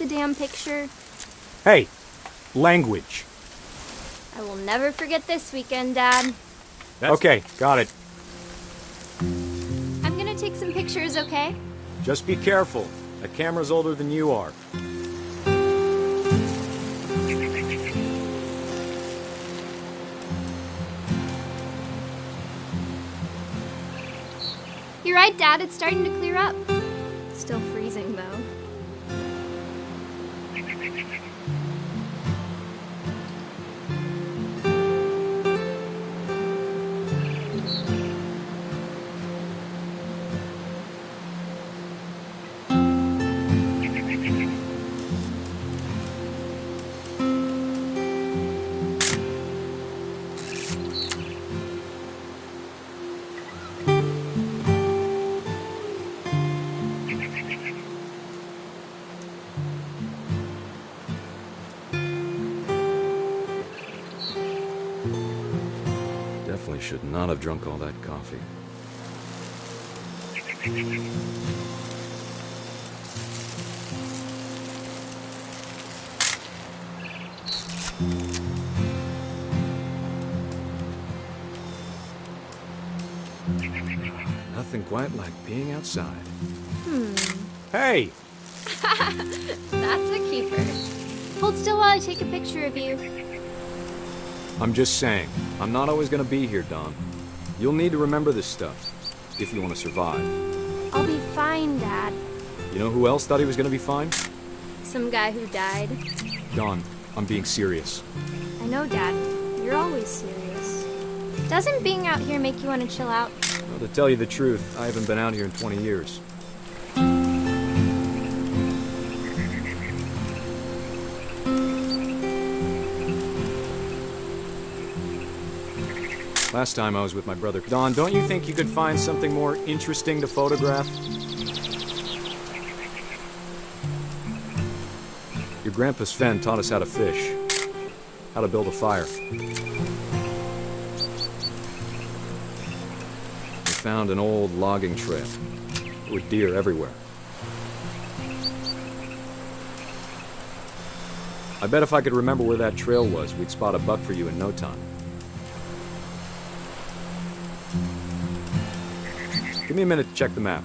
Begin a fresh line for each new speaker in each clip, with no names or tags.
the damn picture?
Hey, language.
I will never forget this weekend, Dad.
Okay, got it.
I'm gonna take some pictures, okay?
Just be careful. That camera's older than you are.
You're right, Dad. It's starting to clear up. Still freezing, though.
Definitely should not have drunk all that coffee. Nothing quite like being outside.
Hey!
That's a keeper. Hold still while I take a picture of you.
I'm just saying, I'm not always gonna be here, Don. You'll need to remember this stuff, if you want to survive.
I'll be fine, Dad.
You know who else thought he was gonna be fine?
Some guy who died.
Don, I'm being serious.
I know, Dad. You're always serious. Doesn't being out here make you want to chill out?
Well, to tell you the truth, I haven't been out here in 20 years. Last time I was with my brother. Don, don't you think you could find something more interesting to photograph? Your grandpa Sven taught us how to fish, how to build a fire. We found an old logging trail with deer everywhere. I bet if I could remember where that trail was, we'd spot a buck for you in no time. Give me a minute to check the map.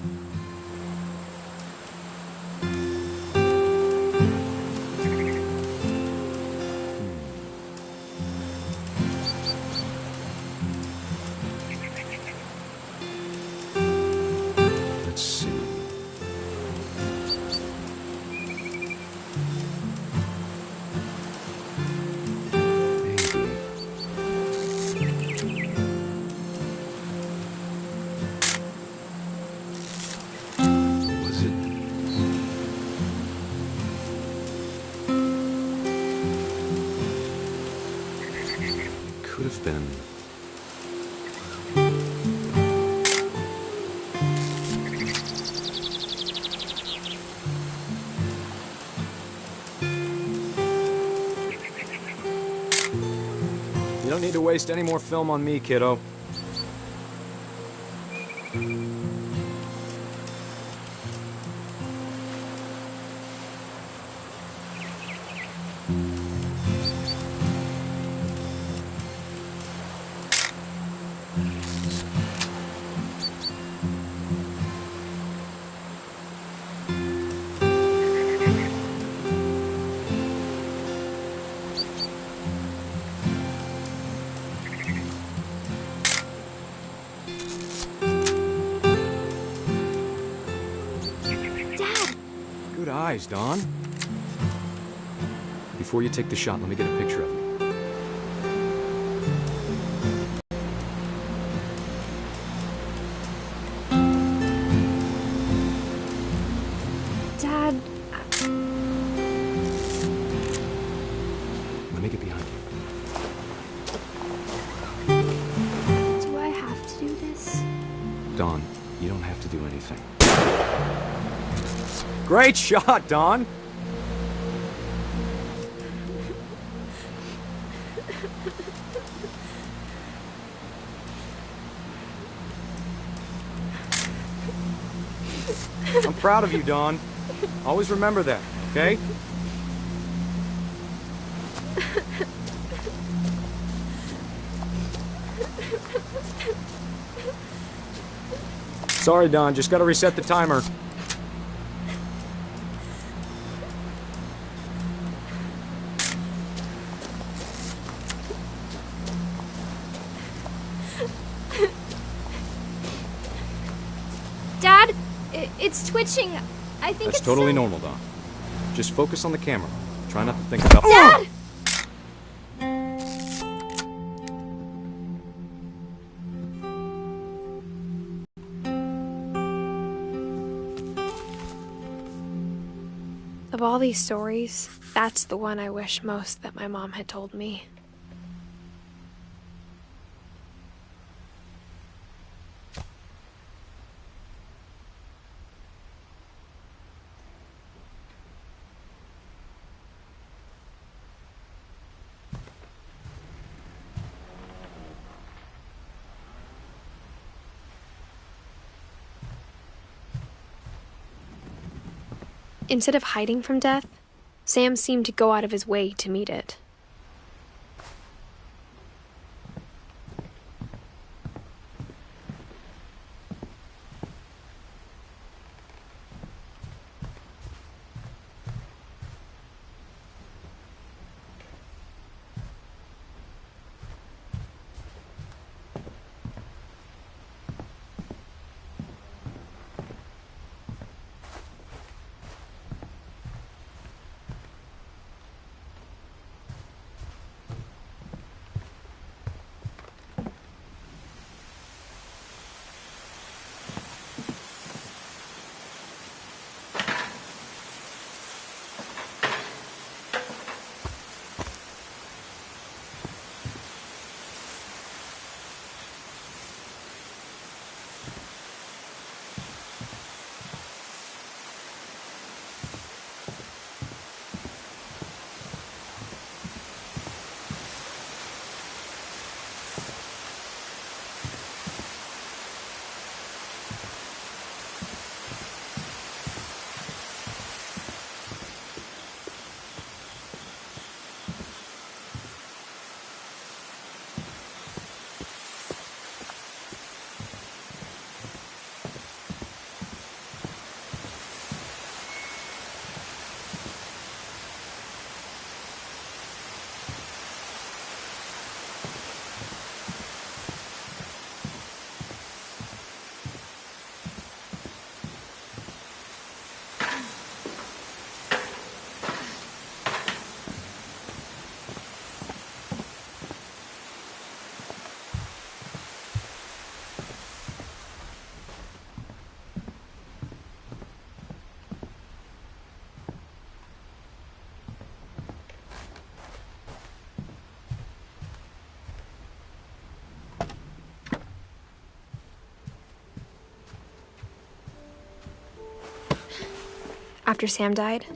Let's see. Was it? It could have been. You don't need to waste any more film on me, kiddo.
Dad!
Good eyes, Don. Before you take the shot, let me get a picture of you.
Dad,
Let me get behind you.
do I have to do this?
Don, you don't have to do anything. Great shot, Don! I'm proud of you, Don. Always remember that. okay? Sorry, Don, just gotta reset the timer.
Dad, it's twitching. I think
That's
it's
totally
silly.
normal, Don. Just focus on the camera. Try not to think about—
Dad!
Of all these stories, that's the one I wish most that my mom had told me. Instead of hiding from death, Sam seemed to go out of his way to meet it. After Sam died,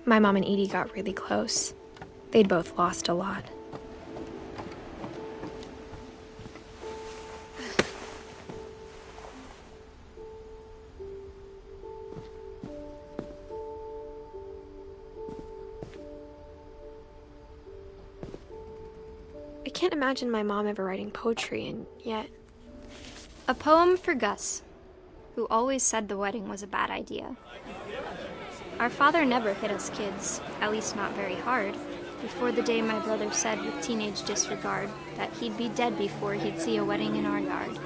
my mom and Edie got really close. They'd both lost a lot. I can't imagine my mom ever writing poetry, and yet...
A poem for Gus, who always said the wedding was a bad idea. Our father never hit us kids, at least not very hard, before the day my brother said with teenage disregard that he'd be dead before he'd see a wedding in our yard.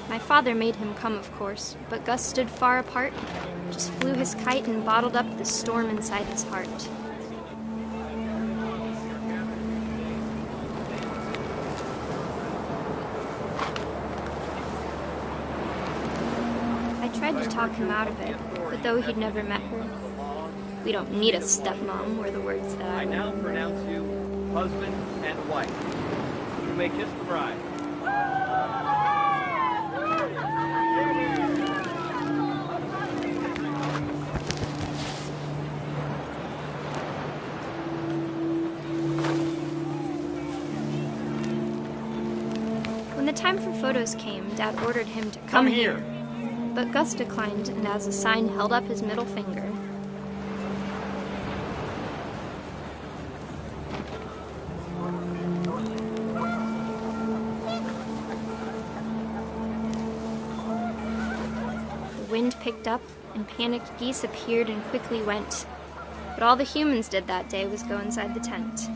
My father made him come, of course, but Gus stood far apart, just flew his kite and bottled up the storm inside his heart. I tried to talk him out of it, but though he'd never met her, "We don't need a stepmom," were the words that I
now
remember.
pronounce you husband and wife. You may kiss the bride.
the time for photos came, Dad ordered him to
Come here.
But Gus declined, and as a sign held up his middle finger. The wind picked up, and panicked geese appeared and quickly went. But all the humans did that day was go inside the tent.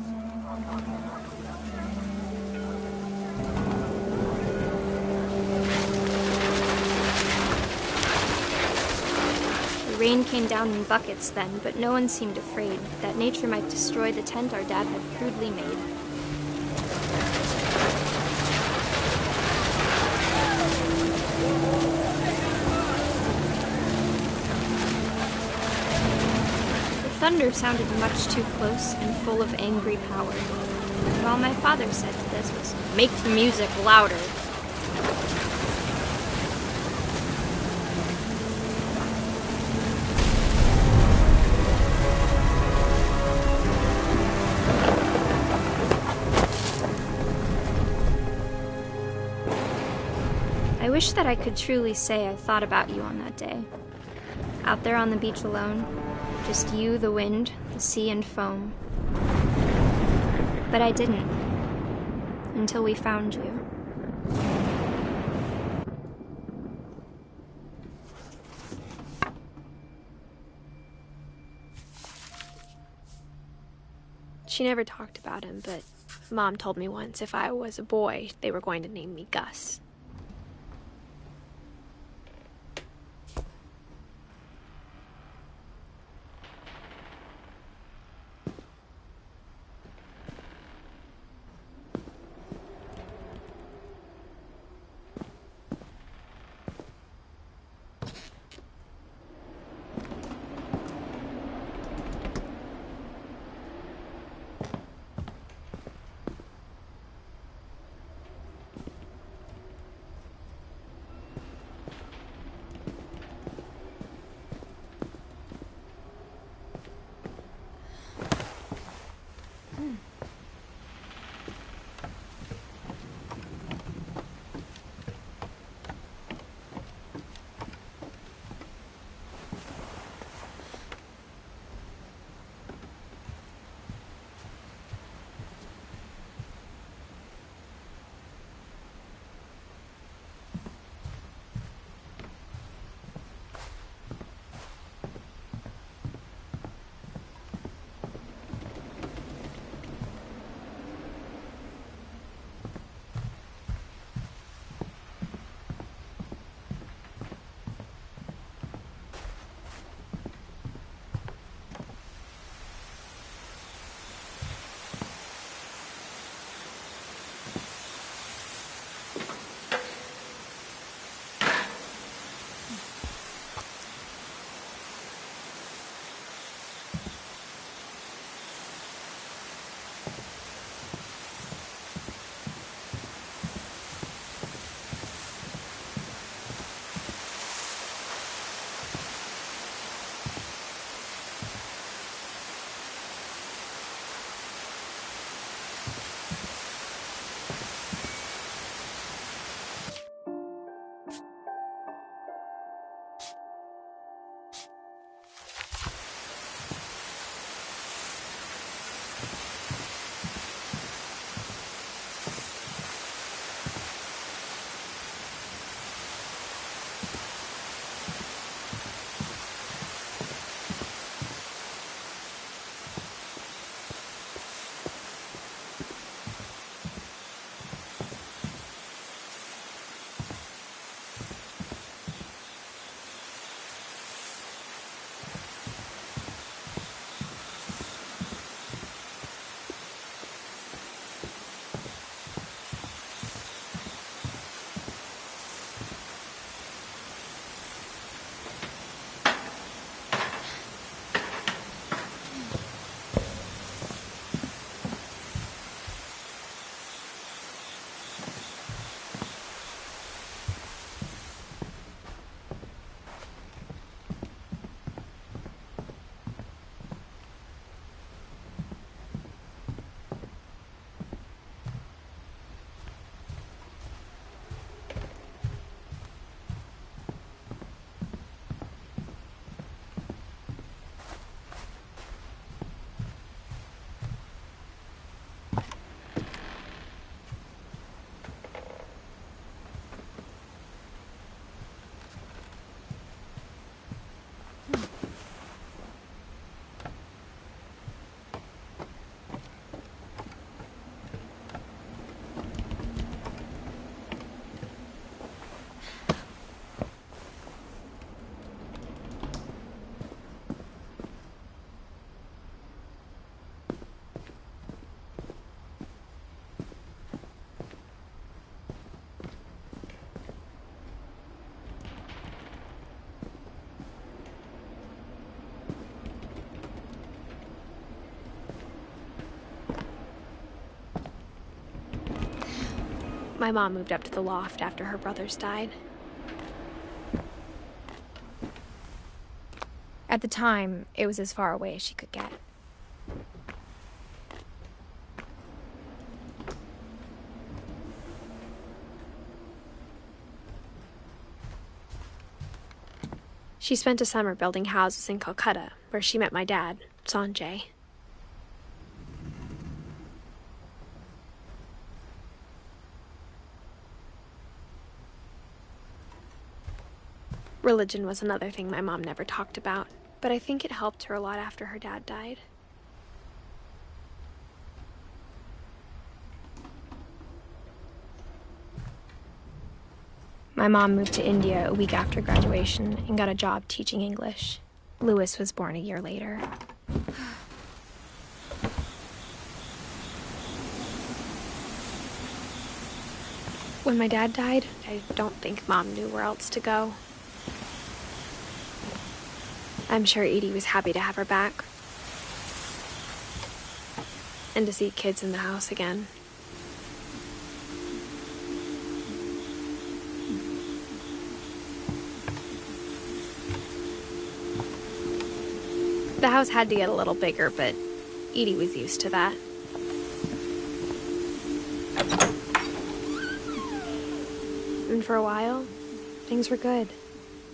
The rain came down in buckets then, but no one seemed afraid that nature might destroy the tent our dad had crudely made. The thunder sounded much too close and full of angry power. And all my father said to this was, "Make the music louder." I wish that I could truly say I thought about you on that day. Out there on the beach alone, just you, the wind, the sea, and foam. But I didn't, until we found you.
She never talked about him, but Mom told me once if I was a boy, they were going to name me Gus. My mom moved up to the loft after her brothers died. At the time, it was as far away as she could get. She spent a summer building houses in Calcutta, where she met my dad, Sanjay. Religion was another thing my mom never talked about, but I think it helped her a lot after her dad died. My mom moved to India a week after graduation and got a job teaching English. Louis was born a year later. When my dad died, I don't think Mom knew where else to go. I'm sure Edie was happy to have her back. And to see kids in the house again. The house had to get a little bigger, but Edie was used to that. And for a while, things were good.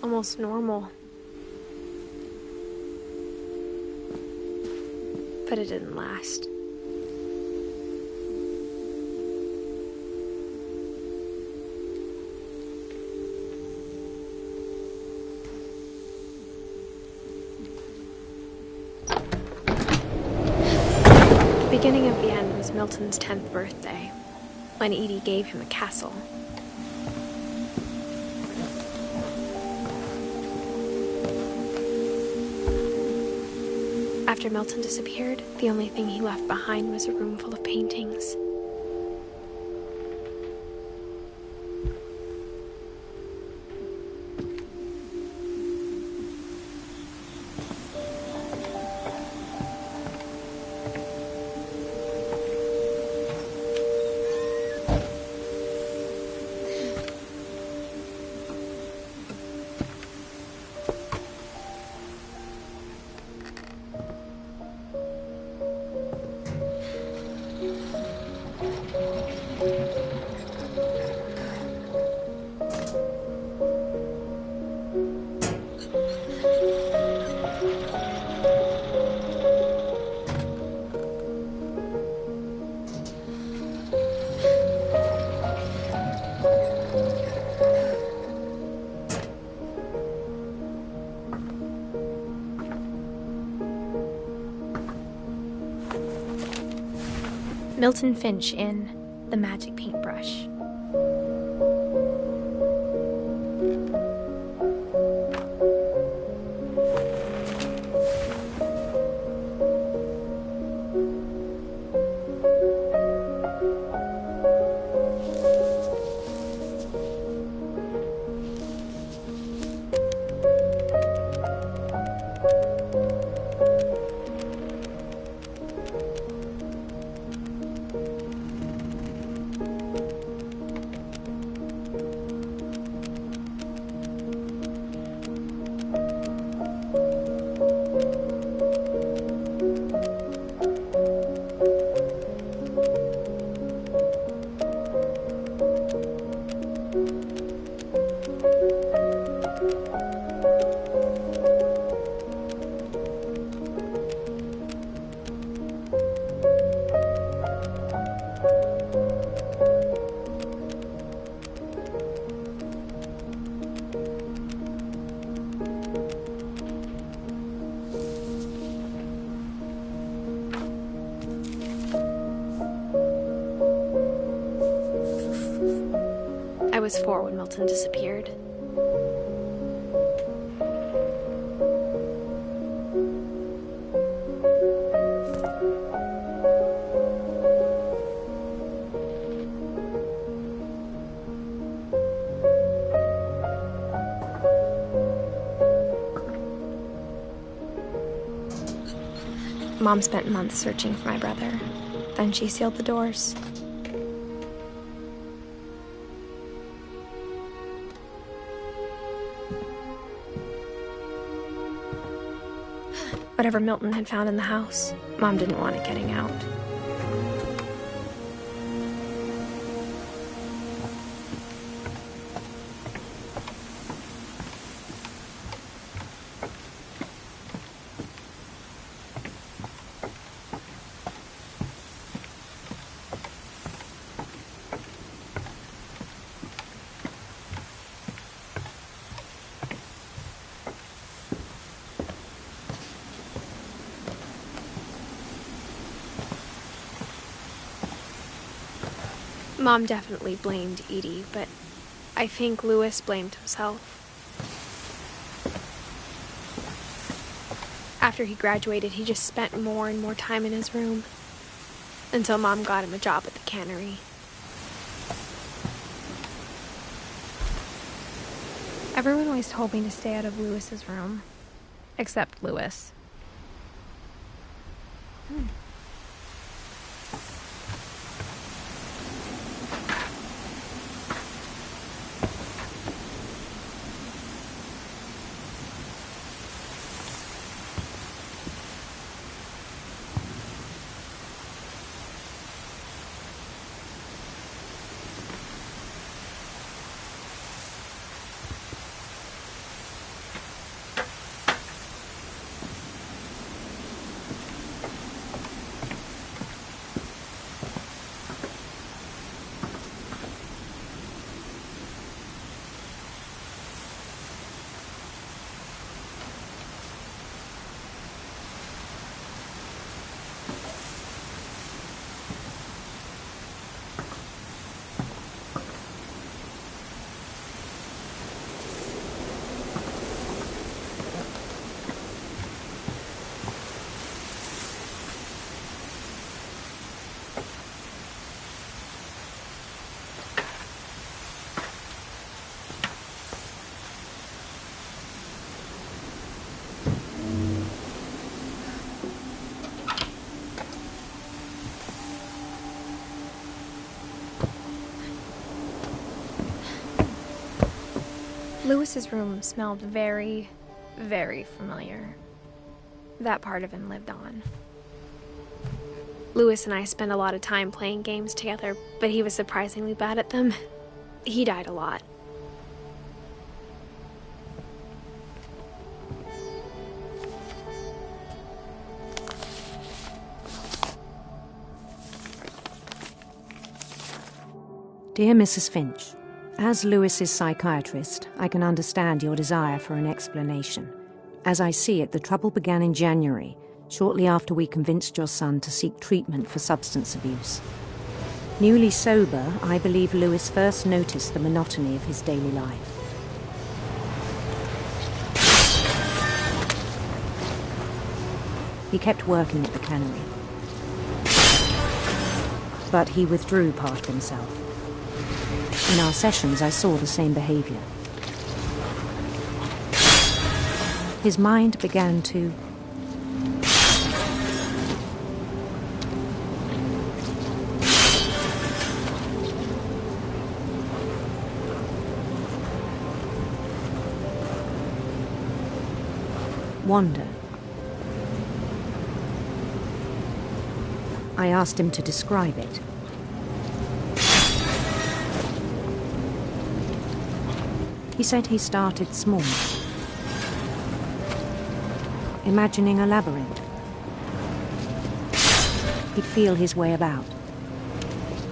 Almost normal. But it didn't last. The beginning of the end was Milton's 10th birthday, when Edie gave him a castle. After Milton disappeared, the only thing he left behind was a room full of paintings. Milton Finch in The Magic Paintbrush. I was 4 when Milton disappeared. Mom spent months searching for my brother. Then she sealed the doors. whatever Milton had found in the house. Mom didn't want it getting out. Mom definitely blamed Edie, but I think Louis blamed himself. After he graduated, he just spent more and more time in his room, until Mom got him a job at the cannery. Everyone always told me to stay out of Louis's room, except Louis. Louis's room smelled very, very familiar. That part of him lived on. Louis and I spent a lot of time playing games together, but he was surprisingly bad at them. He died a lot.
Dear Mrs. Finch, as Louis's psychiatrist, I can understand your desire for an explanation. As I see it, the trouble began in January, shortly after we convinced your son to seek treatment for substance abuse. Newly sober, I believe Louis first noticed the monotony of his daily life. He kept working at the cannery, but he withdrew part of himself. In our sessions, I saw the same behavior. His mind began to wander. I asked him to describe it. He said he started small, imagining a labyrinth. He'd feel his way about.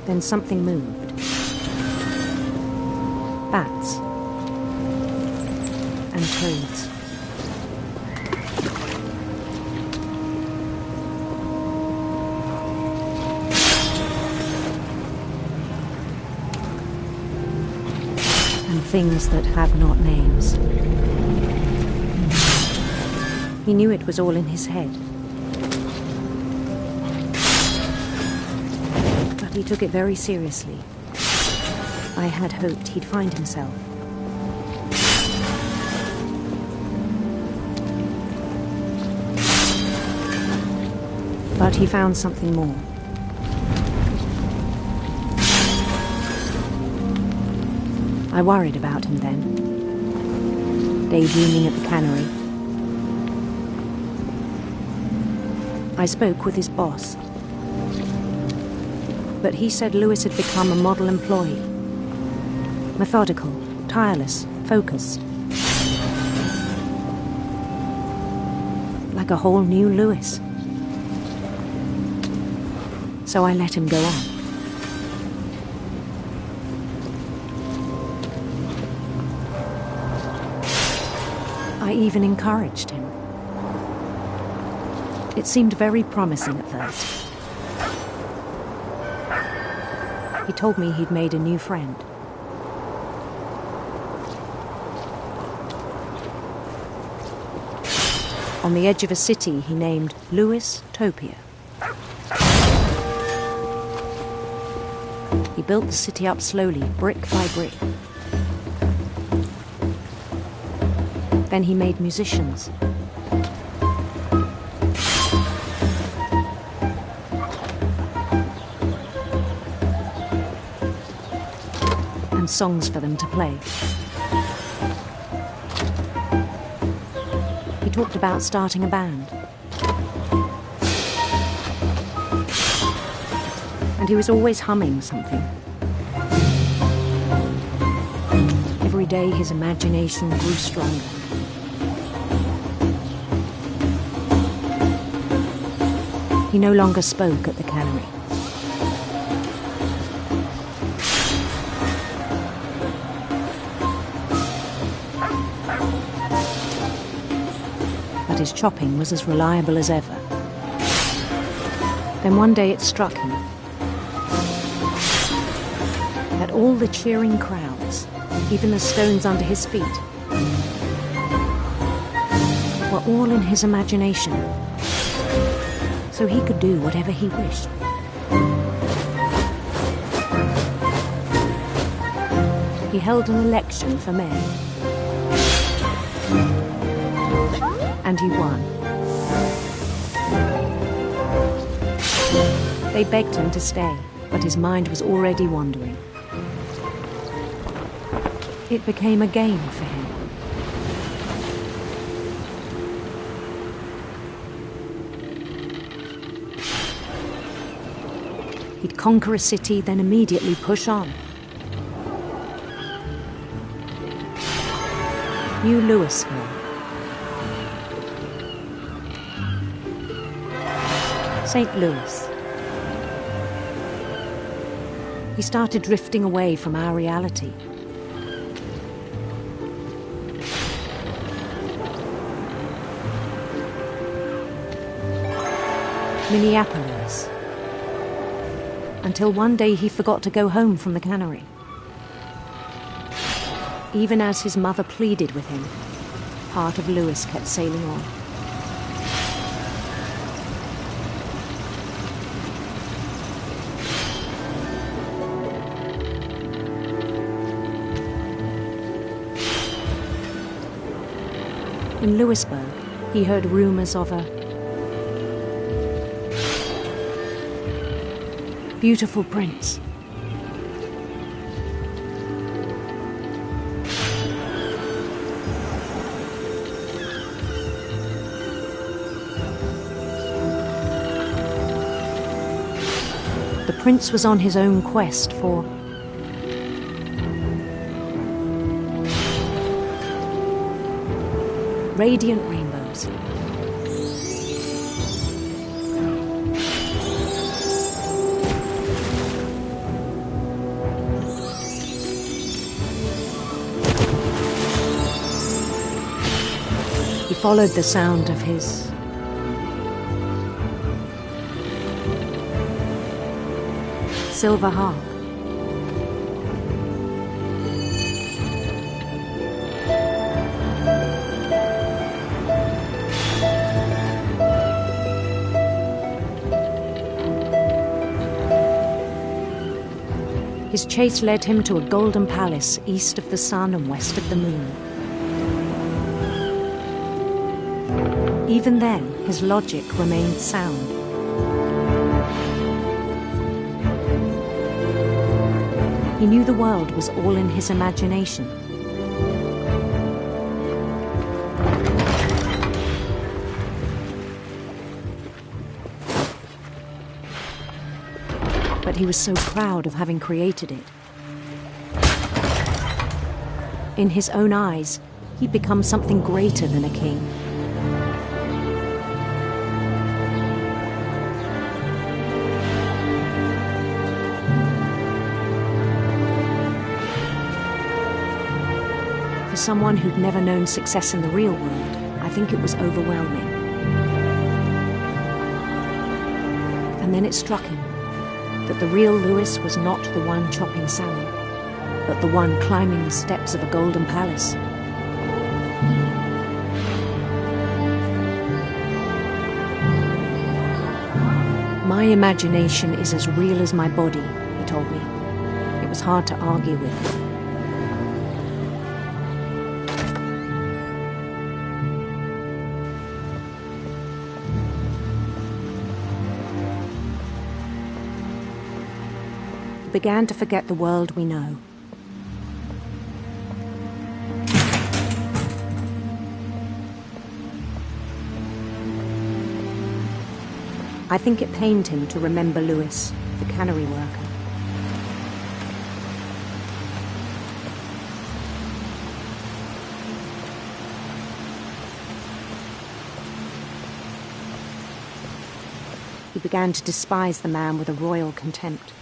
Then something moved. Bats and toads. Things that have not names. He knew it was all in his head. But he took it very seriously. I had hoped he'd find himself. But he found something more. I worried about him then, daydreaming at the cannery. I spoke with his boss. But he said Lewis had become a model employee. Methodical, tireless, focused. Like a whole new Lewis. So I let him go on. I even encouraged him. It seemed very promising at first. He told me he'd made a new friend. On the edge of a city he named Lewis Topia. He built the city up slowly, brick by brick. Then he made musicians. And songs for them to play. He talked about starting a band. And he was always humming something. Every day his imagination grew stronger. He no longer spoke at the cannery. But his chopping was as reliable as ever. Then one day it struck him that all the cheering crowds, even the stones under his feet, were all in his imagination. So he could do whatever he wished. He held an election for mayor. And he won. They begged him to stay, but his mind was already wandering. It became a game for him. He'd conquer a city, then immediately push on. New Louisville. St. Louis. He started drifting away from our reality. Minneapolis. Until one day he forgot to go home from the cannery. Even as his mother pleaded with him, part of Lewis kept sailing on. In Lewisburg, he heard rumors of a beautiful prince. The prince was on his own quest for radiant rainbows. He followed the sound of his silver harp. His chase led him to a golden palace east of the sun and west of the moon. Even then, his logic remained sound. He knew the world was all in his imagination. he was so proud of having created it. In his own eyes, he'd become something greater than a king. For someone who'd never known success in the real world, I think it was overwhelming. And then it struck him that the real Lewis was not the one chopping salmon, but the one climbing the steps of a golden palace. My imagination is as real as my body, he told me. It was hard to argue with him. We began to forget the world we know. I think it pained him to remember Lewis, the cannery worker. He began to despise the man with a royal contempt.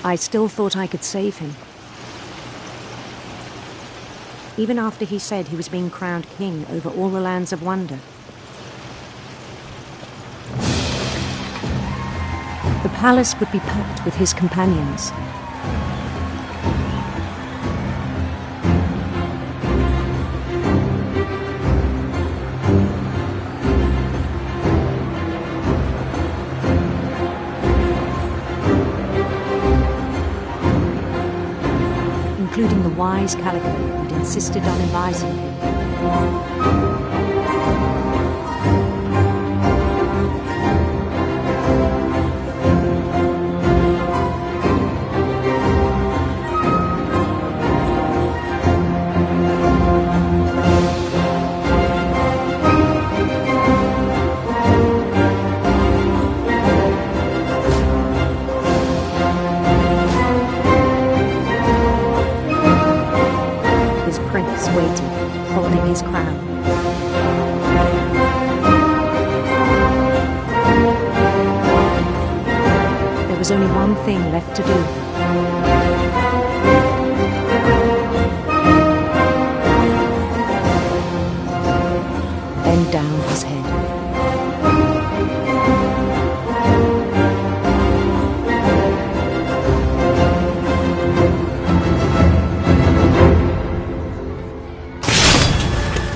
I still thought I could save him. Even after he said he was being crowned king over all the lands of wonder. The palace would be packed with his companions. Including the wise Calico who'd insisted on advising him. Holding his crown. There was only one thing left to do. Bend down his head.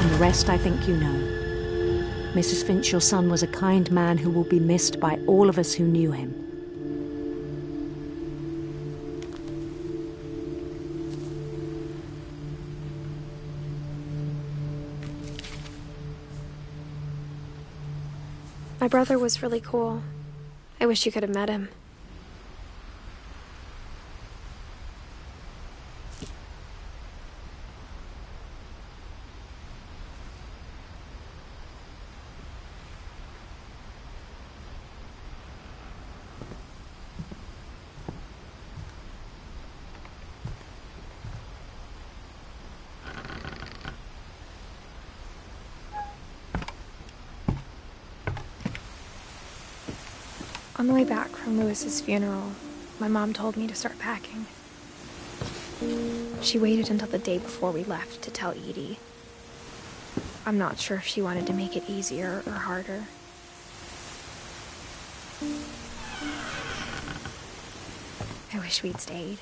The rest I think you know. Mrs. Finch, your son was a kind man who will be missed by all of us who knew him.
My brother was really cool. I wish you could have met him. On the way back from Lewis's funeral, my mom told me to start packing. She waited until the day before we left to tell Edie. I'm not sure if she wanted to make it easier or harder. I wish we'd stayed.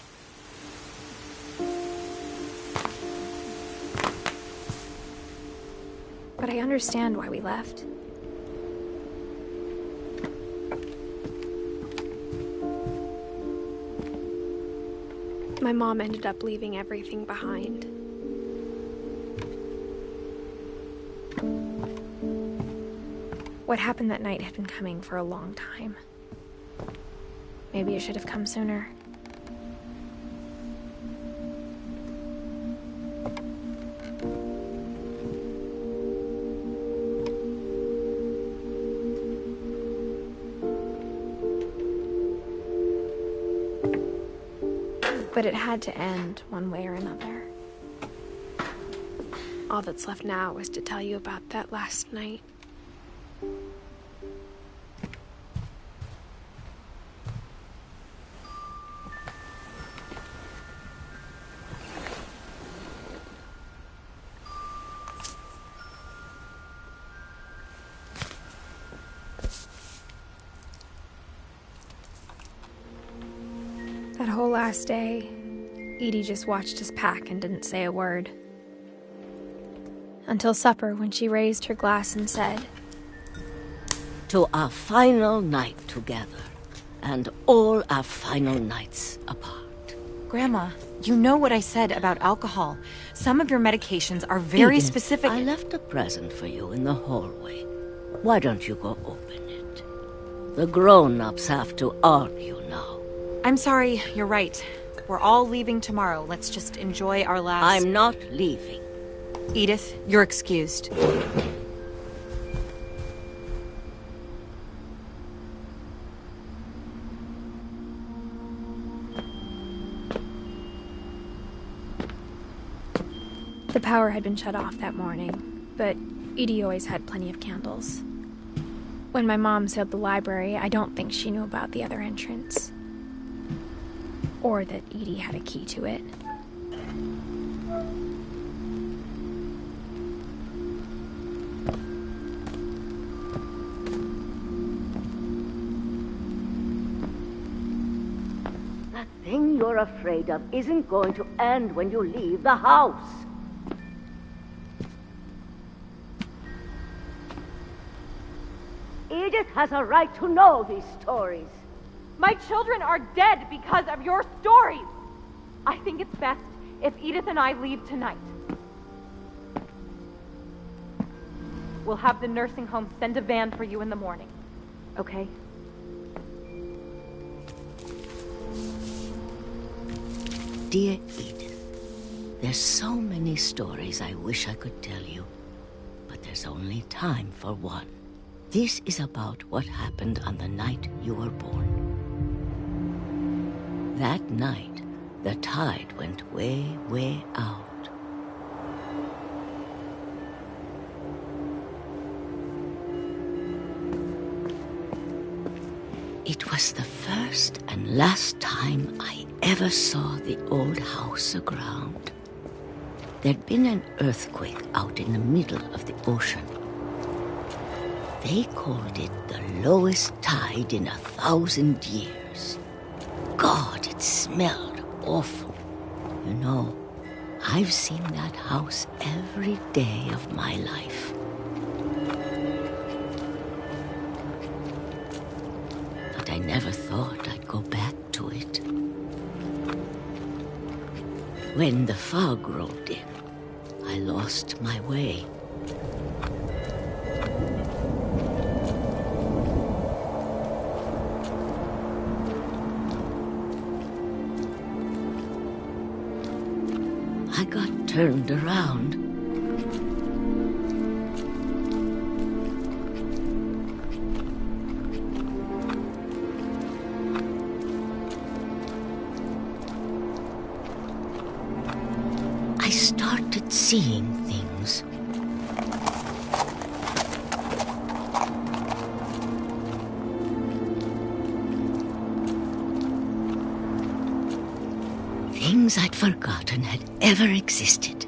But I understand why we left. My mom ended up leaving everything behind. What happened that night had been coming for a long time. Maybe it should have come sooner. But it had to end one way or another. All that's left now was to tell you about that last night. That whole last day, Edie just watched us pack and didn't say a word. Until supper, when she raised her glass and said,
"To our final night together, and all our final nights apart."
Grandma, you know what I said about alcohol. Some of your medications are very
Edith,
specific.
I left a present for you in the hallway. Why don't you go open it? The grown-ups have to argue now.
I'm sorry, you're right. We're all leaving tomorrow. Let's just enjoy our last...
I'm not leaving.
Edith, you're excused.
The power had been shut off that morning, but Edie always had plenty of candles. When my mom sealed the library, I don't think she knew about the other entrance. Or that Edie had a key to it.
That thing you're afraid of isn't going to end when you leave the house. Edith has a right to know these stories.
My children are dead because of your stories. I think it's best if Edith and I leave tonight. We'll have the nursing home send a van for you in the morning. Okay?
Dear Edith, there's so many stories I wish I could tell you, but there's only time for one. This is about what happened on the night you were born. That night, the tide went way, way out. It was the first and last time I ever saw the old house aground. There'd been an earthquake out in the middle of the ocean. They called it the lowest tide in 1,000 years. God, it smelled awful. You know, I've seen that house every day of my life. But I never thought I'd go back to it. When the fog rolled in, I lost my way. I got turned around. I started seeing things. Things I'd forgotten had ever existed.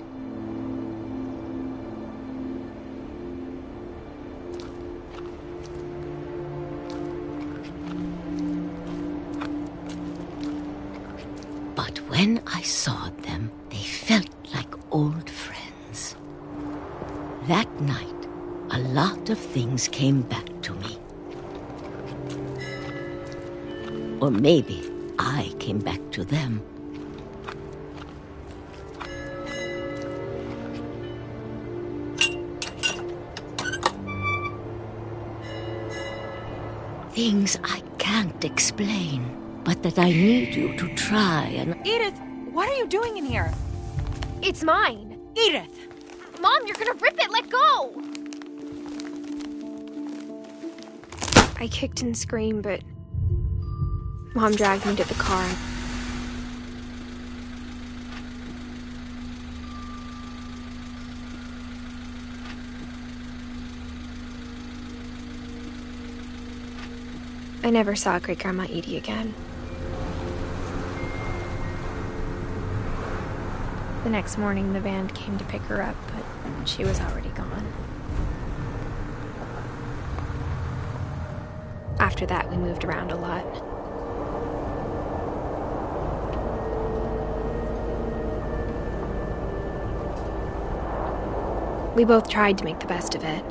But when I saw them, they felt like old friends. That night, a lot of things came back to me. Or maybe I came back to them. Things I can't explain. but that I need you to try and...
Edith, what are you doing in here?
It's mine.
Edith!
Mom, you're gonna rip it! Let go! I kicked and screamed, but Mom dragged me to the car. I never saw Great-Grandma Edie again. The next morning, the van came to pick her up, but she was already gone. After that, we moved around a lot. We both tried to make the best of it.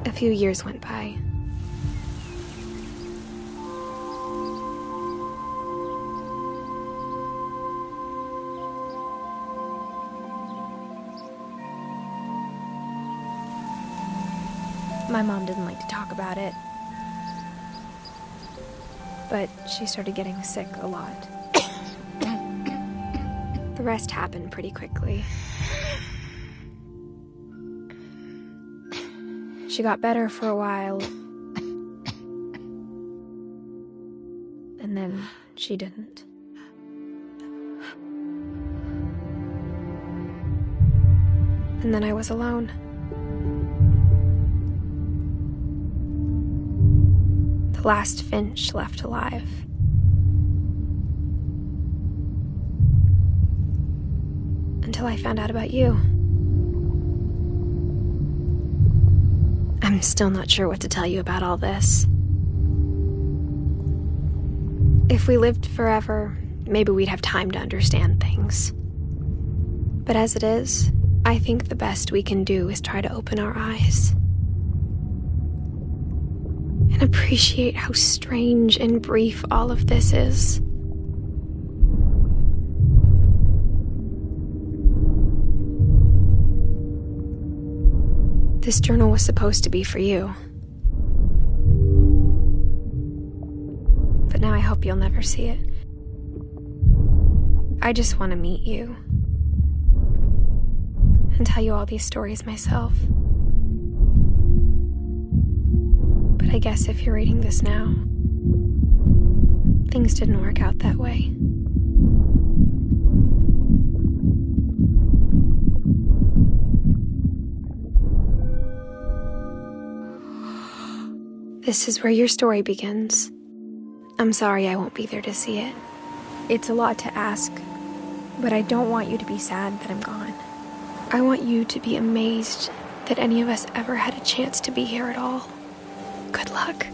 A few years went by. My mom didn't like to talk about it, but she started getting sick a lot. The rest happened pretty quickly. She got better for a while, and then she didn't. And then I was alone. The last Finch left alive. Until I found out about you. I'm still not sure what to tell you about all this. If we lived forever, maybe we'd have time to understand things. But as it is, I think the best we can do is try to open our eyes. And appreciate how strange and brief all of this is. This journal was supposed to be for you. But now I hope you'll never see it. I just want to meet you. And tell you all these stories myself. But I guess if you're reading this now, things didn't work out that way. This is where your story begins. I'm sorry I won't be there to see it. It's a lot to ask, but I don't want you to be sad that I'm gone. I want you to be amazed that any of us ever had a chance to be here at all. Good luck.